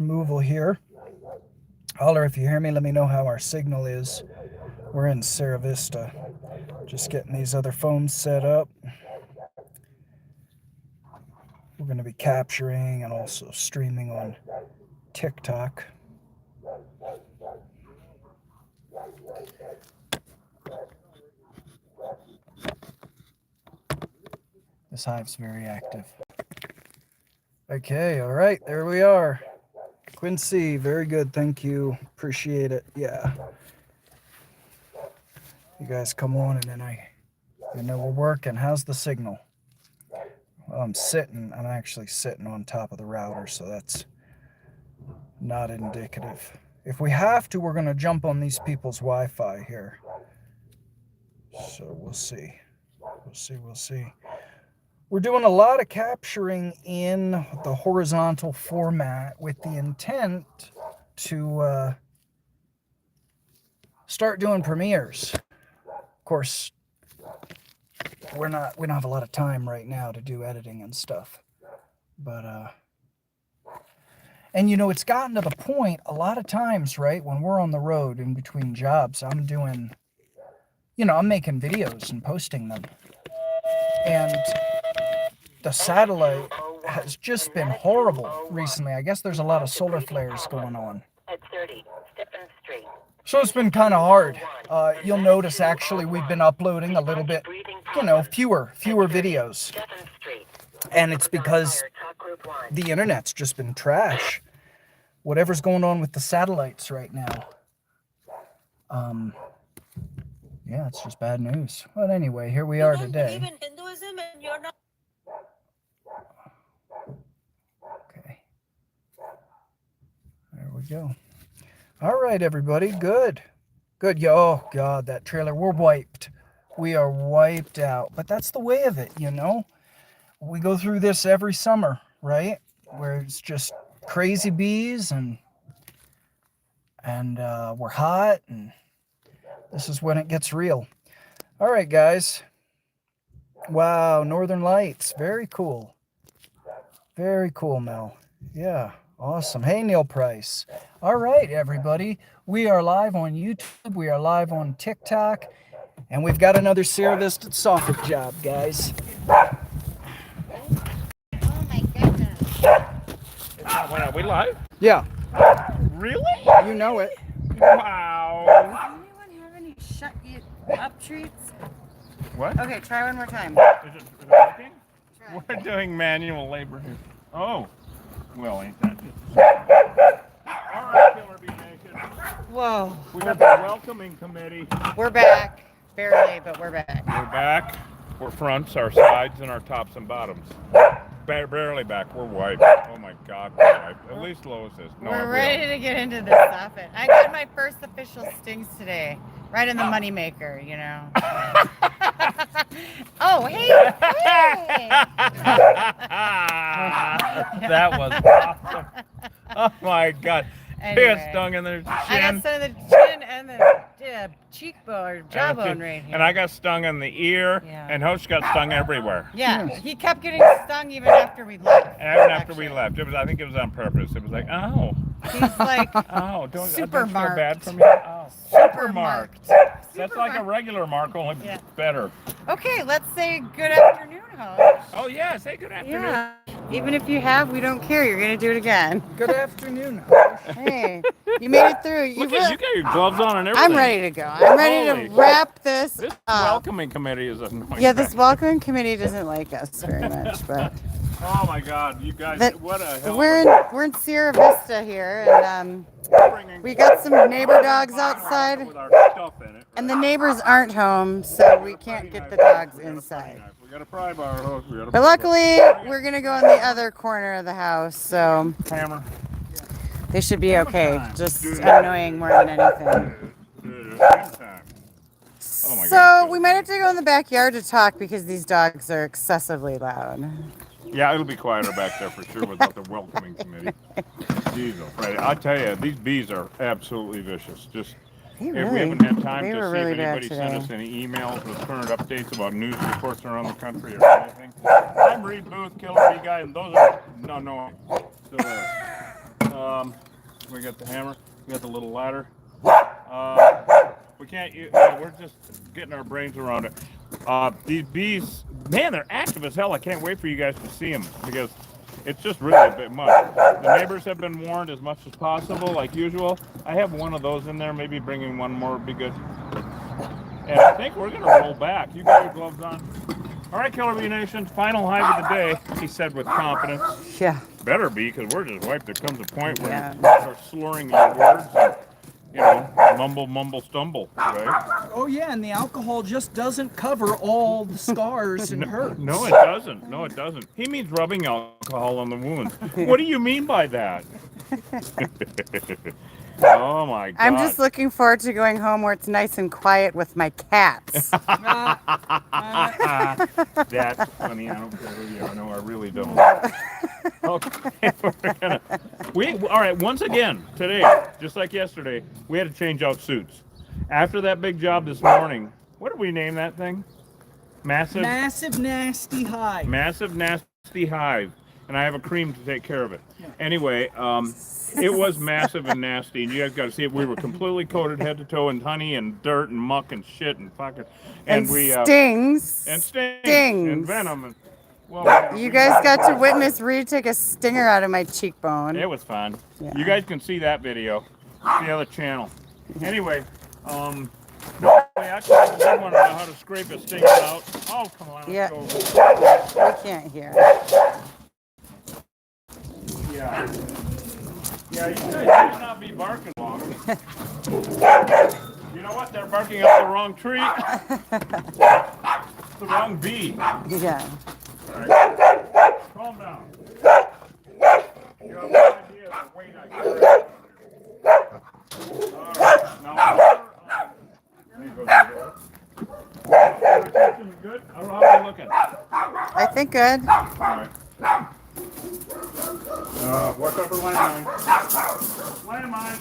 removal here. Holler if you hear me. Let me know how our signal is. We're in Sierra Vista. Just getting these other phones set up. We're going to be capturing and also streaming on TikTok. This hive's very active. Okay, all right, there we are. Quincy, very good, thank you. Appreciate it. Yeah. You guys come on and then we're working. How's the signal? Well, I'm actually sitting on top of the router, so that's not indicative. If we have to, we're going to jump on these people's Wi-Fi here. So we'll see. We'll see. We're doing a lot of capturing in the horizontal format with the intent to start doing premieres. Of course, we don't have a lot of time right now to do editing and stuff. But and it's gotten to the point a lot of times, right, when we're on the road in between jobs, I'm doing, I'm making videos and posting them. And the satellite has just been horrible recently. I guess there's a lot of solar flares going on. So it's been kind of hard. You'll notice actually we've been uploading a little bit, fewer videos. And it's because the internet's just been trash. Whatever's going on with the satellites right now. Yeah, it's just bad news. But anyway, here we are today. You don't believe in Hinduism and you're not. Okay. There we go. All right, everybody. Good. Oh, God, that trailer. We're wiped. We are wiped out. But that's the way of it, We go through this every summer, right? Where it's just crazy bees and we're hot, and this is when it gets real. All right, guys. Wow, Northern Lights. Very cool. Very cool, Mel. Yeah, awesome. Hey, Neil Price. All right, everybody. We are live on YouTube. We are live on TikTok. And we've got another Sierra Vista soffit job, guys. Oh, my goodness. Are we live? Yeah. Really? You know it. Wow. Does anyone have any shut you up treats? What? Okay, try one more time. Is it working? Try. We're doing manual labor here. Oh. Well, ain't that just... All right, Killer Bee Nation. Whoa. We got the welcoming committee. We're back. Barely, but we're back. We're back. We're fronts, our sides, and our tops and bottoms. Barely back. We're wiped. Oh my God, we're wiped. At least Lois is. No, we're ready to get into this stuff. I got my first official stings today. Right in the moneymaker, Oh, hey! That was awesome. Oh my God. Anyway, He got stung in the chin. I got stung in the chin and the cheekbone or jawbone right here. And I got stung in the ear, and Hosh got stung everywhere. Yeah, he kept getting stung even after we left. Even after we left. I think it was on purpose. It was like, oh. He's like, oh, don't feel bad for me. Oh, super marked. That's like a regular mark, only better. Okay, let's say good afternoon, Hosh. Oh, yeah, say good afternoon. Yeah. Even if you have, we don't care. You're going to do it again. Good afternoon, Hosh. Hey, you made it through. You got your gloves on and everything. I'm ready to go. I'm ready to wrap this This up. welcoming committee is annoying. Yeah, this welcoming committee doesn't like us very much, but... Oh my God, you guys! What a hell! We're in Sierra Vista here, and we got some neighbor dogs outside, with our stuff in it. and the neighbors aren't home, so we can't get the dogs inside. We got a pry bar hook. But luckily, we're gonna go in the other corner of the house, so hammer. they should be okay. Just annoying more than anything. Oh my So God. we might have to go in the backyard to talk because these dogs are excessively loud. Yeah, it'll be quieter back there for sure without the welcoming committee. Jesus, right? I tell you, these bees are absolutely vicious. Just if we haven't had time to see if anybody sent us any emails with current updates about news reports around the country or anything. I'm Reed Booth, Killer Bee Guy, and those are no. So, We got the hammer. We got the little ladder. We can't. We're just getting our brains around it. These bees, man, they're active as hell. I can't wait for you guys to see them because it's just really a bit much. The neighbors have been warned as much as possible, like usual. I have one of those in there. Maybe bringing one more would be good. And I think we're gonna roll back. You got your gloves on. All right, Killer Bee Nation, final hive of the day, he said with confidence. Yeah. Better be, because we're just wiped. There comes a point where Yeah. you start slurring your words and, you know, mumble, stumble, right? Oh yeah, and the alcohol just doesn't cover all the scars and hurts. No, it doesn't. No, it doesn't. He means rubbing alcohol on the wounds. What do you mean by that? Oh my God. I'm just looking forward to going home where it's nice and quiet with my cats. That's funny. I don't care who you are. No, I really don't. Okay, all right, once again, today, just like yesterday, we had to change out suits. After that big job this morning, what did we name that thing? Massive Nasty hive. Massive Nasty Hive. And I have a cream to take care of it. Anyway, it was massive and nasty, and you guys got to see it. We were completely coated head to toe in honey and dirt and muck and shit and fucking And we stings. and stings Stings. and venom. And, well, You guys got to witness Reed take a stinger out of my cheekbone. it was fun. Yeah. You guys can see that video. The other channel. Anyway, actually, I did want to know how to scrape a stinger out. Oh, come on. Yeah. Let's go. We can't hear. Yeah. Yeah, you guys should not be barking long. You know what? They're barking up the wrong tree. The wrong bee. Yeah. All right. Calm down. You have no idea the weight I carry. All right. Now, let me go through there. Retention good? How are we looking? I think good. All right. What's up for landmine? Landmine.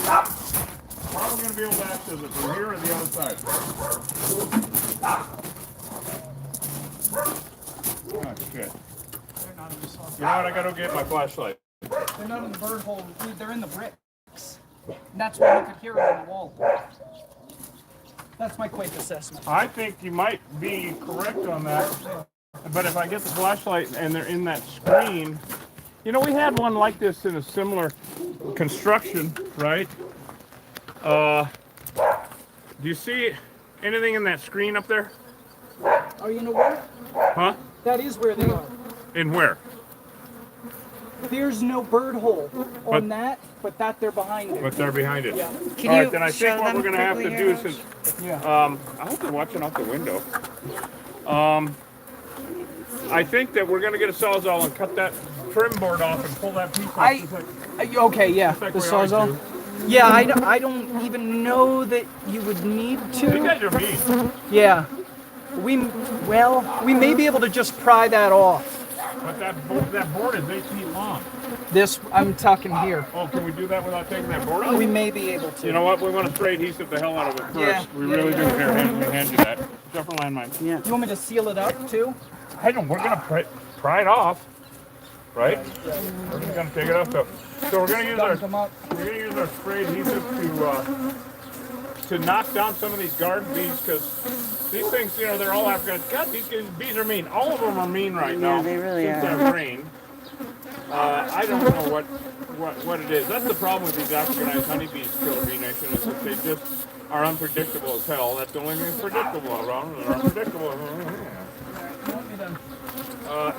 How are we going to be able to access it? From here or the other side? Oh, shit. They're not in the saw. You know what? I got to get my flashlight. They're not in the bird hole. They're in the bricks. And that's why you could hear it on the wall. That's my quick assessment. I think you might be correct on that. But if I get the flashlight and they're in that screen, you know, we had one like this in a similar construction, right? Do you see anything in that screen up there? Oh, you know what? Huh? That is where they are. In where? There's no bird hole on that, but that they're behind it. But they're behind it. Yeah. Can All you right, then I show think what them we're going to have to quickly do here? since Yeah. I hope they're watching out the window. I think that we're going to get a sawzall and cut that trim board off and pull that piece off. Just like, Okay, yeah. like The we always sawzall. do. Yeah, I don't even know that you would need You to. guys are mean. Yeah. We may be able to just pry that off. But that board is 8 feet long. This, I'm talking here. Oh, can we do that without taking that board off? We may be able to. You know what? We want to spray adhesive the hell out of it first. Yeah, We yeah, really yeah. do. Here, let me hand you that. Jumper landmine. Yeah. You want me to seal it up too? I don't. We're gonna pry it off, right? We're just gonna take it off. So we're gonna use our Come up. we're gonna use our spray adhesive to knock down some of these garden bees because these things, you know, they're all African. God, these bees are mean. All of them are mean right now. Yeah, they really since are. that rain. I don't know what it is. That's the problem with these Africanized honeybees, Killer Bee Nation, is that they just are unpredictable as hell. That's the only thing that's predictable around them. They're unpredictable.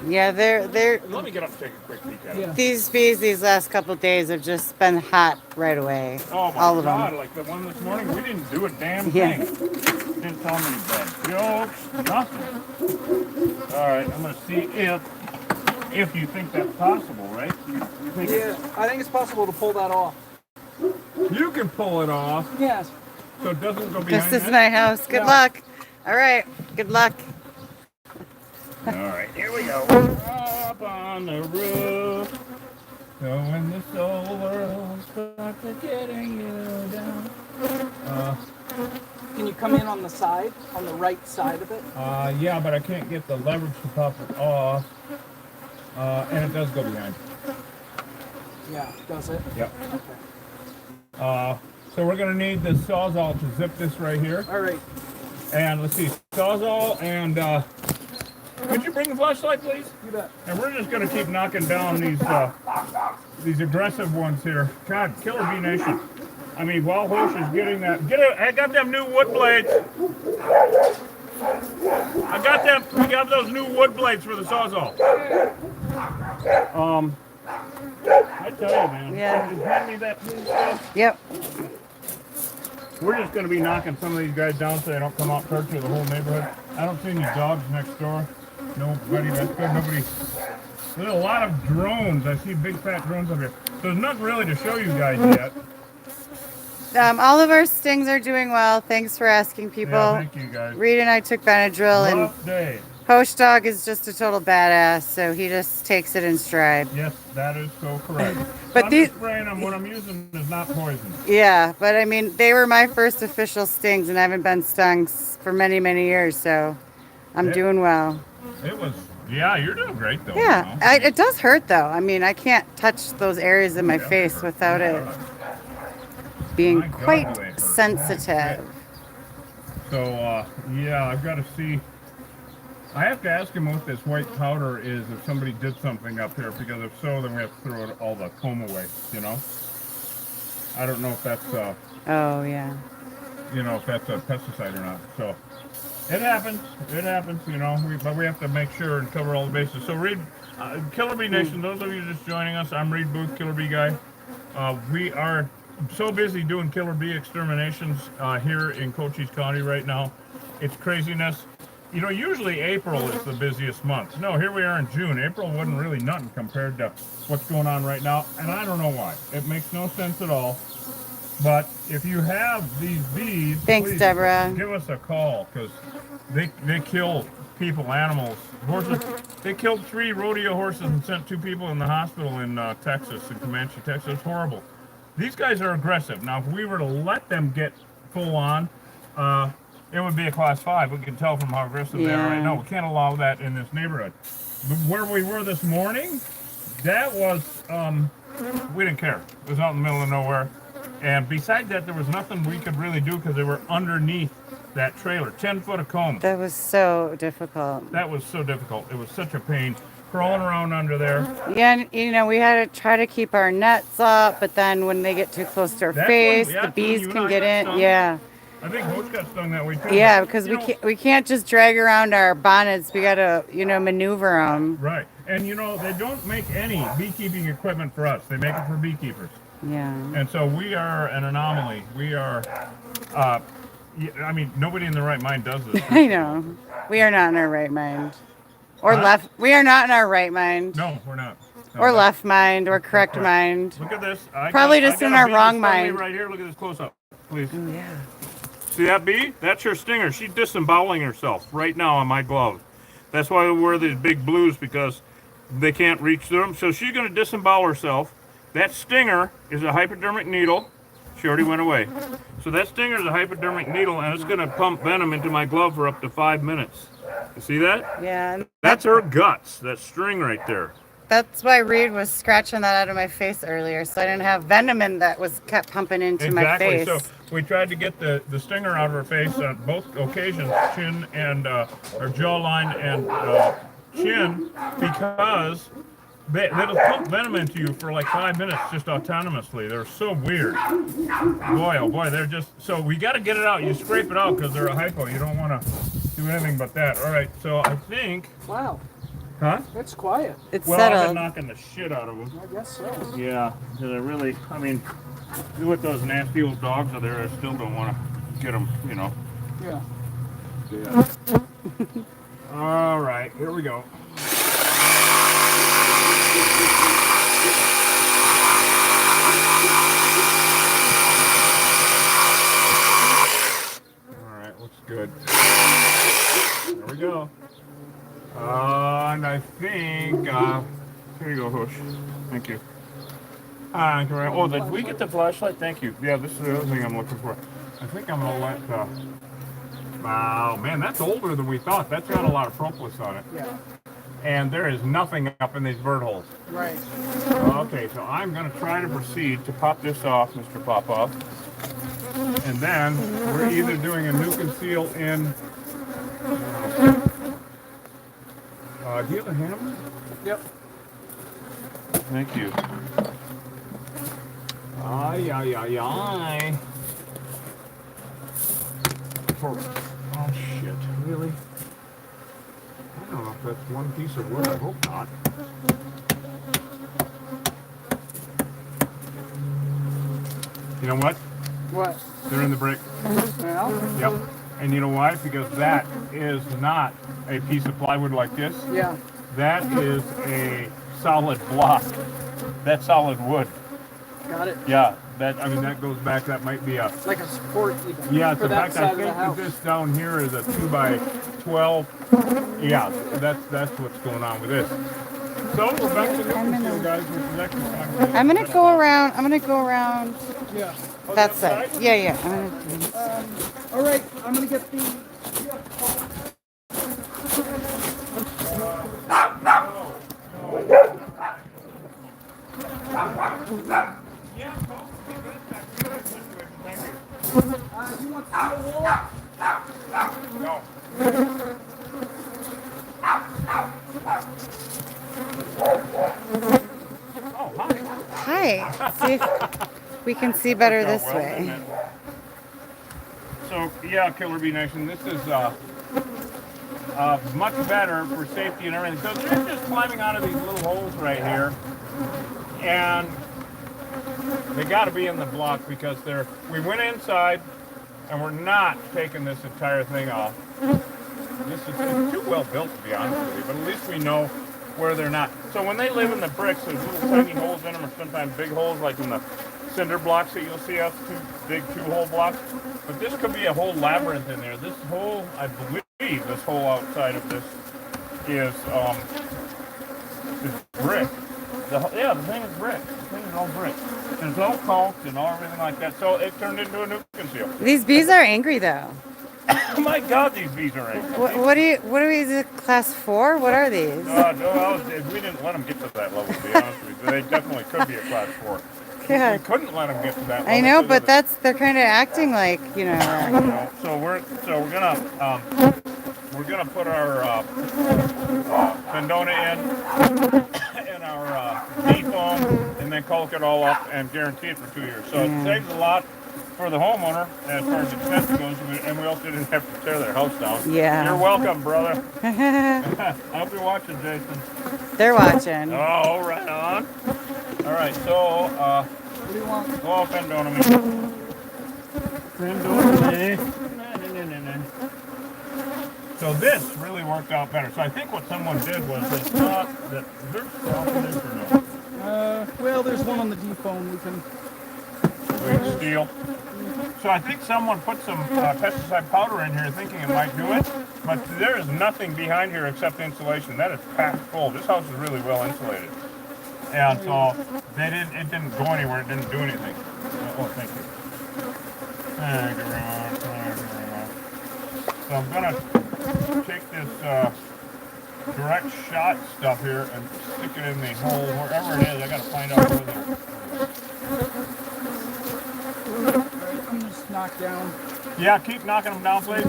Yeah, they're Let me get up and take a quick peek at it. Yeah. these bees these last couple days have just been hot right away. Oh my All of God, them. like the one this morning, we didn't do a damn Yeah. thing. Didn't tell me any bad jokes, nothing. All right, I'm gonna see if you think that's possible, right? You think Yeah, I think it's possible to pull that off. you can pull it off Yes. so it doesn't go behind This is that? my house. Good Yeah. luck. All right. Good luck. All right, here we go. Up on the roof. So when the soul world starts getting you down. Can you come in on the side, on the right side of it? Yeah, but I can't get the leverage to pop it off. And it does go behind. Yeah, does it? Yep. Okay. So we're gonna need the Sawzall to zip this right here. All right. And let's see, Sawzall and could you bring the flashlight, please? You bet. And we're just gonna keep knocking down these aggressive ones here. God, Killer Bee Nation. I mean, Wild Horse is getting that. I got them new wood blades. I got them. We got those new wood blades for the Sawzall. I tell you, man. Yeah. Just hand me that blue stuff. Yep. We're just going to be knocking some of these guys down so they don't come out torture the whole neighborhood. I don't see any dogs next door. Nobody. That's good. Nobody. There's a lot of drones. I see big fat drones up here. So there's nothing really to show you guys yet. All of our stings are doing well. Thanks for asking, people. Yeah, thank you guys. Reed and I took Benadryl, and Rough day. Host Dog is just a total badass, so he just takes it in stride. Yes, that is so correct. But I'm these, just spraying them. What I'm using is not poison. yeah, but I mean, they were my first official stings, and I haven't been stung for many, many years, so I'm doing well. It was, yeah, you're doing great though. Yeah, you know? it does hurt though. I mean, I can't touch those areas in my face without it being My God, do quite they hurt. sensitive. So, yeah, I've got to see. I have to ask him what this white powder is if somebody did something up here, because if so, then we have to throw all the comb away, you know? I don't know if that's, Oh, yeah. you know, if that's a pesticide or not. So, it happens, you know, but we have to make sure and cover all the bases. So, Reed, Killer Bee Nation, those of you just joining us, I'm Reed Booth, Killer Bee Guy. We are so busy doing killer bee exterminations here in Cochise County right now. It's craziness. You know, usually April is the busiest month. No, here we are in June. April wasn't really nothing compared to what's going on right now, and I don't know why. It makes no sense at all. But if you have these bees, Thanks, please Deborah. give us a call, because they kill people, animals, horses. They killed 3 rodeo horses and sent 2 people in the hospital in Texas, in Comanche, Texas. It's horrible. These guys are aggressive. Now, if we were to let them get full on, it would be a class 5. We can tell from how aggressive they are right now. We can't allow that in this neighborhood. But where we were this morning, that was, we didn't care. It was out in the middle of nowhere. And besides that, there was nothing we could really do because they were underneath that trailer. 10 foot of comb. That was so difficult. That was so difficult. It was such a pain. Crawling around under there. Yeah, and, you know, we had to try to keep our nets up, but then when they get too close to our face, the bees can get in. Stung. Yeah. I think Hoach got stung that way too. Yeah, because we can't just drag around our bonnets. We got to, you know, maneuver them. Right. And, you know, they don't make any beekeeping equipment for us. They make it for beekeepers. Yeah. And so we are an anomaly. We are, I mean, nobody in their right mind does this. I know. We are not in our right mind. Or left. We are not in our right mind. No, we're not. No, or left mind, or correct mind. Look at this. Probably just in our wrong mind. Right here. Look at this close up, please. Oh, yeah. See that bee? That's her stinger. She's disemboweling herself right now on my glove. That's why we wear these big blues, because they can't reach through them. So she's going to disembowel herself. That stinger is a hypodermic needle. She already went away. So that stinger is a hypodermic needle, and it's going to pump venom into my glove for up to 5 minutes. You see that? Yeah. That's her guts, that string right there. That's why Reed was scratching that out of my face earlier, so I didn't have venom in that was kept pumping into my face. So we tried to get the stinger out of her face on both occasions, chin and her jawline and chin, because they'll pump venom into you for like 5 minutes just autonomously. They're so weird. Boy, oh boy, they're just, so we got to get it out. You scrape it out because they're a hypo. You don't want to do anything but that. All right, so I think. Wow. Huh? It's quiet. It's Well, settled. I've been knocking the shit out of them. I guess so. Yeah, because I mean, with those nasty old dogs out there, I still don't want to get them, you know. Yeah. All right, here we go. All right, looks good. There we go. And I think, here you go, Hoosh. Thank you. Oh, did we get the flashlight? Thank you. Yeah, this is the other thing I'm looking for. I think I'm going to let, wow, man, that's older than we thought. That's got a lot of propolis on it. Yeah. and there is nothing up in these bird holes. Right. Okay, so I'm going to try to proceed to pop this off, Mr. Pop-Off. And then we're either doing a nuke and seal in... do you have a hammer? Yep. Thank you. Ay, ay, ay, ay. Oh, shit. Really? I don't know if that's one piece of wood. I hope not. You know what? What? They're in the brick. Well? Yep. And you know why? Because that is not a piece of plywood like this. Yeah. That is a solid block. That's solid wood. Got it. Yeah. That, I mean, that goes back. That might be a... Like a support even. Yeah, for in that fact, side I of the think house. that this down here is a 2x12. Yeah, that's what's going on with this. So we're back to nuke and seal, guys. Which is actually fine. I'm gonna go around. I'm gonna go around Yeah. that side. Yeah, yeah. I'm gonna, All right. I'm gonna get the. You want steel wool? No. Oh, hi. hi. See if we can see better this Well, way. isn't it? So, yeah, Killer Bee Nation, this is much better for safety and everything. So they're just climbing out of these little holes right here. And they got to be in the block because we went inside and we're not taking this entire thing off. This is too well built, to be honest with you, but at least we know where they're not. So when they live in the bricks, there's little tiny holes in them, or sometimes big holes, like in the cinder blocks that you'll see us, big two-hole blocks. But this could be a whole labyrinth in there. This whole, I believe, this whole outside of this is brick. The thing is brick. The thing is all brick. And it's all caulked and all everything like that. So it turned into a nuke and seal. These bees are angry though. Oh my God, these bees are angry. What is it, class 4? What are these? No, we didn't let them get to that level, to be honest with you. They definitely could be a class 4. We God. couldn't let them get to that level. I know, but because they're kind of acting like, you know. so we're gonna put our Pendona in our defoam and then caulk it all up and guarantee it for 2 years. So it saves a lot for the homeowner as far as expense goes, and we also didn't have to tear their house down. Yeah. You're welcome, brother. I hope you're watching, Jason. They're watching. Oh, right on. All right, so What do you want? oh, Pendona me. Pendona me. So this really worked out better. So I think what someone did was they thought that there's confidence or no. Well, there's one on the defoam we can. Wait, steel. So I think someone put some pesticide powder in here thinking it might do it, but there is nothing behind here except insulation. That is packed full. This house is really well insulated. And so it didn't go anywhere, it didn't do anything. Oh, thank you. Thank you very much. Thank you very much. So I'm gonna take this direct shot stuff here and stick it in the hole wherever it is. I gotta find out where they're. I'm just knocked down. Yeah, keep knocking them down, please.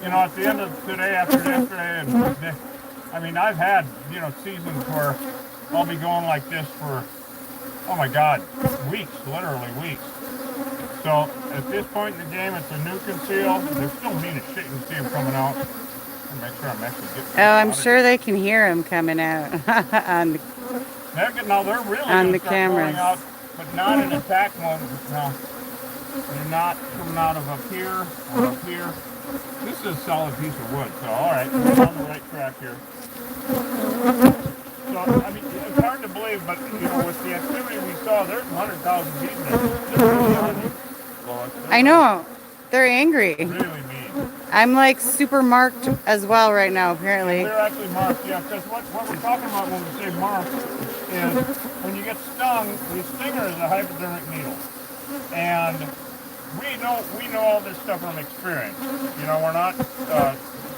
You know, at the end of today, after yesterday, and I mean, I've had, you know, seasons where I'll be going like this for, oh my God, weeks, literally weeks. So at this point in the game, it's a nuke and seal. They're still mean as shit. You can see them coming out. Make sure I'm actually getting. Oh, I'm sure they can hear them coming out on the, They're really on the start cameras. going out, but not in attack mode. No, they're not coming out of up here or up here. This is a solid piece of wood. So all right, we're on the right track here. So I mean, it's hard to believe, but you know, with the activity we saw, there's 100,000 bees in there. This is really honey. I know. They're angry. Really mean. I'm like super marked as well right now, apparently. They're actually marked, yeah, because what we're talking about when we say marked is when you get stung, the stinger is a hypodermic needle. And we know all this stuff from experience. You know, we're not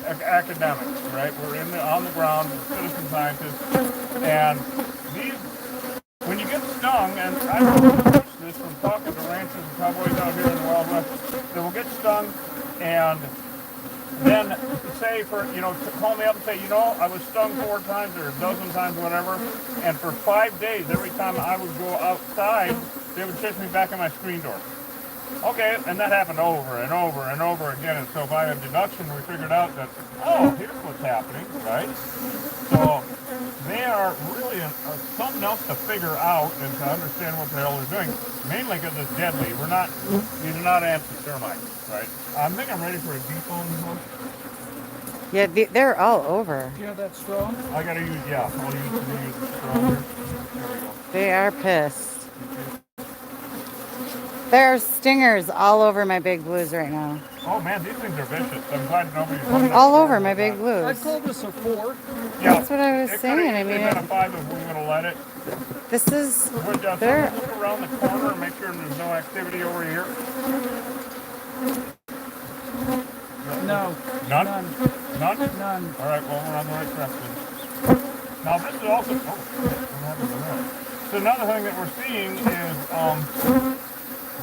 academics, right? We're on the ground, citizen scientists, and these, when you get stung, and I've noticed this from talking to ranchers and cowboys out here in the Wild West, they will get stung, and then say call me up and say, I was stung 4 times or a dozen times, whatever, and for 5 days, every time I would go outside, they would chase me back in my screen door. Okay, and that happened over and over and over again, and so by a deduction, we figured out that, here's what's happening, right? So they are really something else to figure out and to understand what the hell they're doing, mainly because it's deadly. These are not anti-termites, right? I think I'm ready for a defone hook. Yeah, they're all over. You have that strong? I gotta use, I'll use the strong here. There we go. They are pissed. There are stingers all over my big blues right now. Oh man, these things are vicious. I'm glad nobody's All over my big blues. I'd call this a 4. Yeah, That's what I was saying. I mean, been a 5 if we would have let it. this is. So They're. look around the corner and make sure there's no activity over here. No. None? None. None? None. All right, well, we're on the right track then. Now, this is also... what happened to that? So another thing that we're seeing is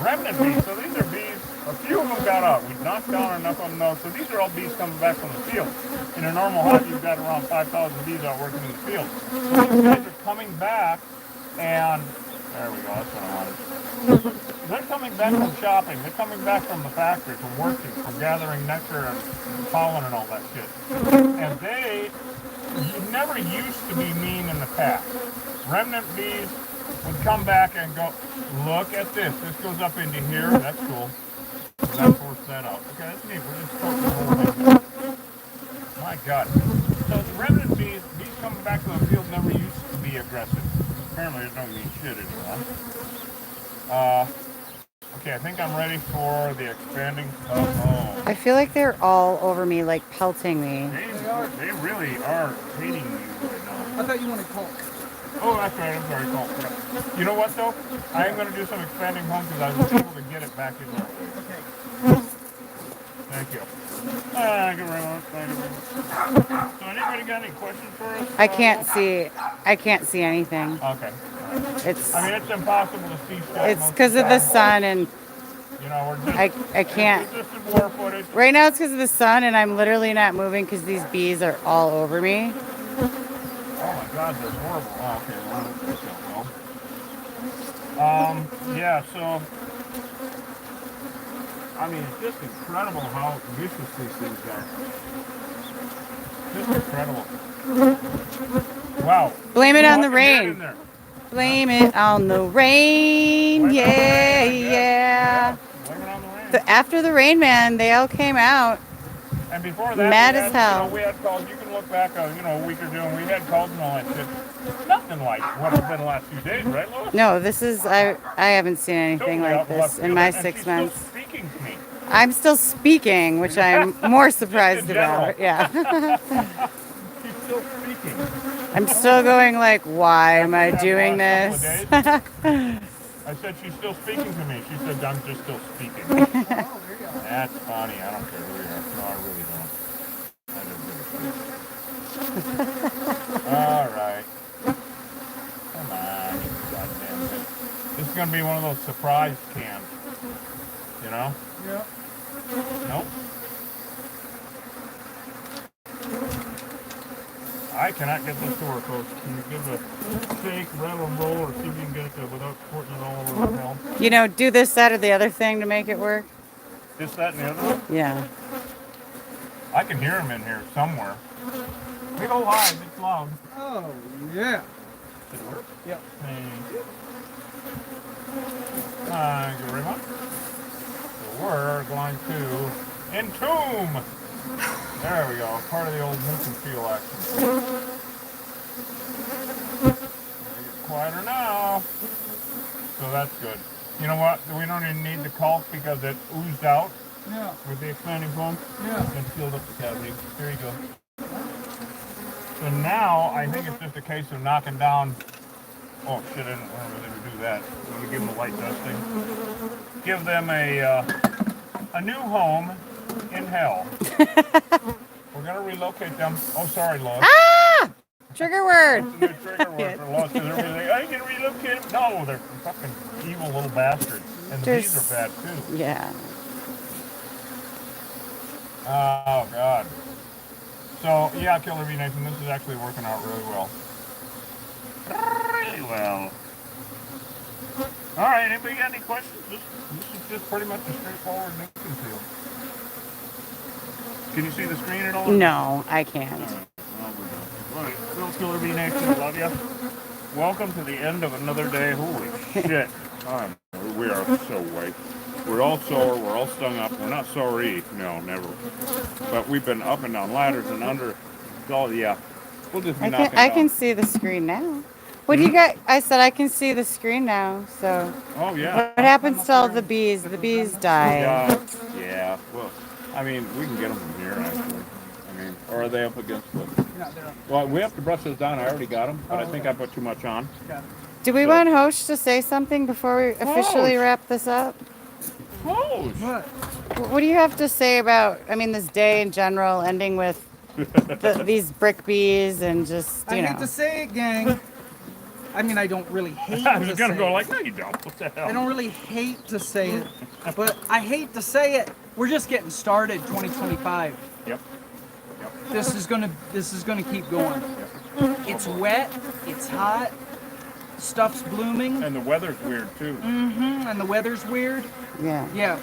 remnant bees. So these are bees. A few of them got out. We knocked down enough of them, though. So these are all bees coming back from the field. In a normal hive, you've got around 5,000 bees out working in the field. So these guys are coming back, and... There we go, that's what I wanted. They're coming back from shopping. They're coming back from the factory, from working, from gathering nectar and pollen and all that shit. And they never used to be mean in the past. Remnant bees would come back and go, look at this. This goes up into here. That's cool. So that forced that out. Okay, that's neat. We're just talking the whole thing. My God. So the remnant bees coming back to the field never used to be aggressive. Apparently it don't mean shit anymore. Okay, I think I'm ready for the expanding tub. Oh. I feel like they're all over me, like pelting me. They really are hating you right now. I thought you wanted caulk. Oh, that's right. I'm sorry, Paul. Yeah. You know what, though? I am going to do some expanding home because I was able to get it back in there. Okay. Thank you. Thank you very much. Thank you very much. So anybody got any questions for us? I can't see anything. Okay. It's I mean, it's impossible to see stuff. it's because of the sun, and You know, we're just... I can't. It's just war footage. Right now it's because of the sun, and I'm literally not moving because these bees are all over me. Oh my God, they're horrible. Oh, okay, well, that's not well. Yeah, so... I mean, it's just incredible how vicious these things are. Just incredible. Wow. Blame it on the Walking dead in rain. there. Blame it on the rain. Blame it on the Yeah, rain, yeah. Blame it on the rain. After the rain, man, they all came out. And before that, Mad we as had, hell. we had calls. You can look back, a week or two, and we had calls and all that shit. Nothing like what it's been the last few days, right, Lois? No, this is I haven't seen anything Totally like off left this in field, my and 6 she's months. Still speaking to me. I'm still speaking, which I'm more surprised general. about. Yeah. She's still speaking. I'm still going like, why am I After doing the last this? couple of days, I said she's still speaking to me. She said I'm just still speaking. Oh, there you go. That's funny. I don't care who you are. No, I really don't. I don't give a shit. All right. Come on, you goddamn thing. This is gonna be one of those surprise cams. You know? Yeah. Nope. I cannot get this to work, folks. Can you give it a shake, rattle, and roll, or see if you can get it to without squirting it all over the hell? You know, do this, that, or the other thing to make it work. This, that, and the other one? Yeah. I can hear them in here somewhere. Big old hive, it's loud. Oh, yeah. Did it work? Yep. Thank you. Thank you very much. So we're going to entomb. There we go. Part of the old look and feel action. It's quieter now. So that's good. You know what? We don't even need the caulk because it oozed out Yeah. with the expanding foam Yeah. and filled up the cavity. There you go. So now I think it's just a case of knocking down. Oh shit! I didn't remember to do that. Let me give them a light dusting. Give them a new home in hell. We're gonna relocate them. Oh, sorry, Lois. Ah! Trigger word. That's a good trigger word for Lois, because everybody's like, I can relocate them. No, they're fucking evil little bastards. And the bees are bad, too. Yeah. Oh, God. So, yeah, Killer Bee Nation, this is actually working out really well. Really well. All right, anybody got any questions? This is just pretty much a straightforward mission field. Can you see the screen at all? No, I can't. All right. Well, we're done. All right, Real Killer Bee Nation, I love you. Welcome to the end of another day. Holy shit. We are so white. We're all sore. We're all stung up. We're not sorry. No, never. But we've been up and down ladders and under. Oh, yeah. We'll just be knocking I down. can see the screen now. What do you got? I said I can see the screen now. So. Oh, yeah. What happens to all the bees? The bees die. Yeah. Well, I mean, we can get them from here, actually. I mean, or are they up against the... Yeah, they're up. Well, we have to brush those down. I already got them, but I think I put too much on. Got it. Do we want Hosh to say something before we officially wrap this up? Oh, What? What do you have to say about, I mean, this day in general, ending with these brick bees and just, I you hate know. to say it, gang. I mean, I don't really hate I was to going to say go it. like, no, you don't. What the hell? I don't really hate to say it, but I hate to say it. We're just getting started, 2025. Yep. This is gonna keep going. It's wet, it's hot, stuff's blooming, And the weather's weird, too. and the weather's weird. Yeah. Yeah,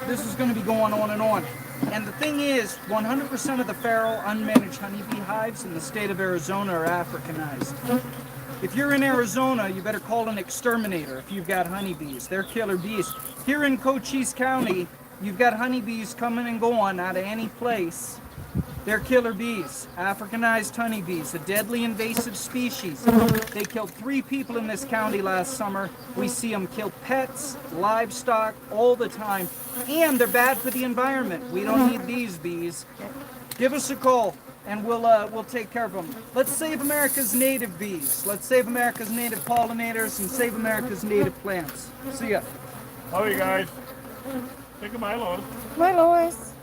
this is gonna be going on and on. And the thing is, 100% of the feral, unmanaged honeybee hives in the state of Arizona are Africanized. If you're in Arizona, you better call an exterminator if you've got honeybees. They're killer bees. Here in Cochise County, you've got honeybees coming and going out of any place. They're killer bees, Africanized honeybees, a deadly invasive species. They killed 3 people in this county last summer. We see them kill pets, livestock, all the time. And they're bad for the environment. We don't need these bees. Give us a call and we'll take care of them. Let's save America's native bees. Let's save America's native pollinators and save America's native plants. See ya. Love you guys. Say goodbye, Lois. Bye, Lois.